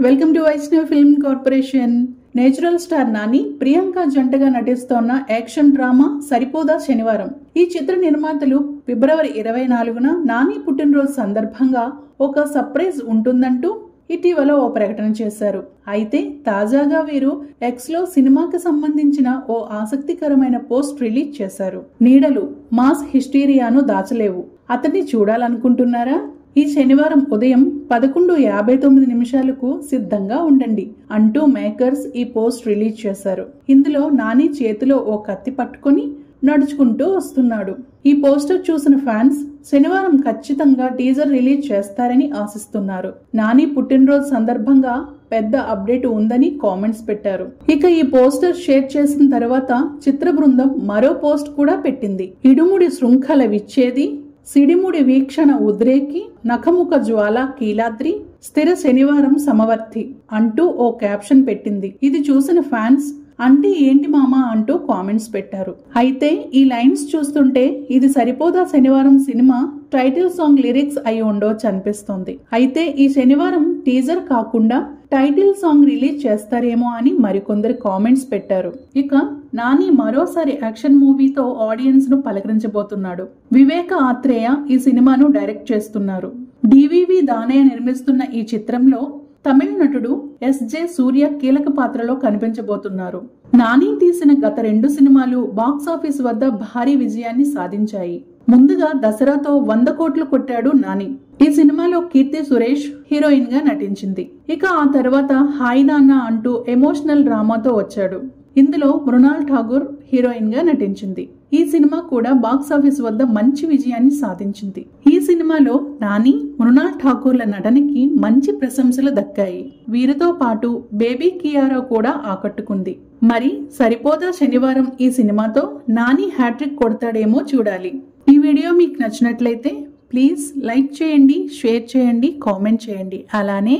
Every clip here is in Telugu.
Welcome to Vaishnav film corporation. Natural star Nani, Priyanka జంటగా నటిస్తోన్న యాక్షన్ డ్రామా సరిపోదా శనివారం. ఈ చిత్ర నిర్మాతలు ఫిబ్రవరి 24న నాని పుట్టినరోజు సందర్భంగా ఒక సర్ప్రైజ్ ఉంటుందంటూ ఇటీవల ఓ ప్రకటన చేశారు. అయితే తాజాగా వీరు ఎక్స్ లో సినిమాకి సంబంధించిన ఓ ఆసక్తికరమైన పోస్ట్ రిలీజ్ చేశారు. నీడలు మాస్ హిస్టీరియాను దాచలేవు. అతన్ని చూడాలనుకుంటున్నారా? ఈ శనివారం ఉదయం 11:59 సిద్ధంగా ఉండండి అంటూ మేకర్స్ ఈ పోస్ట్ రిలీజ్ చేశారు. ఇందులో నాని చేతిలో ఓ కత్తి పట్టుకుని నడుచుకుంటూ వస్తున్నాడు. ఈ పోస్టర్ చూసిన ఫ్యాన్స్ శనివారం ఖచ్చితంగా టీజర్ రిలీజ్ చేస్తారని ఆశిస్తున్నారు. నాని పుట్టినరోజు సందర్భంగా పెద్ద అప్డేట్ ఉందని కామెంట్స్ పెట్టారు. ఇక ఈ పోస్టర్ షేర్ చేసిన తర్వాత చిత్ర బృందం మరో పోస్ట్ కూడా పెట్టింది. ఇడుముడి శృంఖల విచ్ఛేది, సిడిముడి వీక్షణ ఉద్రేకి, నఖముఖ జ్వాల కీలాద్రి, స్థిర శనివారం సమవర్తి అంటూ ఓ క్యాప్షన్ పెట్టింది. ఇది చూసిన ఫ్యాన్స్ అంటే ఏంటి మామా అంటూ కామెంట్స్ పెట్టారు. అయితే ఈ లైన్స్ చూస్తుంటే ఇది సరిపోదా శనివారం సినిమా టైటిల్ సాంగ్ లిరిక్స్ అయి ఉండొచ్చు అనిపిస్తోంది. అయితే ఈ శనివారం టీజర్ కాకుండా టైటిల్ సాంగ్ రిలీజ్ చేస్తారేమో అని మరికొందరు కామెంట్స్ పెట్టారు. ఇక నాని మరోసారి యాక్షన్ మూవీతో ఆడియన్స్ ను పలకరించబోతున్నాడు. వివేక ఆత్రేయ ఈ సినిమాను డైరెక్ట్ చేస్తున్నారు. డివివి దానయ్య నిర్మిస్తున్న ఈ చిత్రంలో తమిళ నటుడు ఎస్జే సూర్య కీలక పాత్రలో కనిపించబోతున్నారు. నాని తీసిన గత 2 సినిమాలు బాక్సాఫీస్ వద్ద భారీ విజయాన్ని సాధించాయి. ముందుగా దసరాతో 100 కోట్లు కొట్టాడు నాని. ఈ సినిమాలో కీర్తి సురేష్ హీరోయిన్ గా నటించింది. ఇక ఆ తర్వాత హాయ్ నాన్న అంటూ ఎమోషనల్ డ్రామాతో వచ్చాడు. ఇందులో మృణాల్ ఠాగూర్ హీరోయిన్ గా నటించింది. ఈ సినిమా కూడా బాక్సాఫీస్ వద్ద మంచి విజయాన్ని సాధించింది. ఈ సినిమాలో నాని, మృణాల్ ఠాకూర్ల నటనకి మంచి ప్రశంసలు దక్కాయి. వీరితో పాటు బేబీ కియారా కూడా ఆకట్టుకుంది. మరి సరిపోదా శనివారం ఈ సినిమాతో నాని హ్యాట్రిక్ కొడతాడేమో చూడాలి. ఈ వీడియో మీకు నచ్చినట్లయితే ప్లీజ్ లైక్ చేయండి, షేర్ చేయండి, కామెంట్ చేయండి. అలానే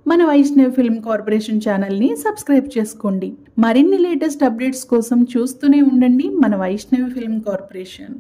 మన వైష్ణవ్ ఫిల్మ్ కార్పొరేషన్ ఛానల్ని సబ్స్క్రైబ్ చేసుకోండి. మరిన్ని లేటెస్ట్ అప్డేట్స్ కోసం చూస్తూనే ఉండండి మన వైష్ణవ్ ఫిల్మ్ కార్పొరేషన్.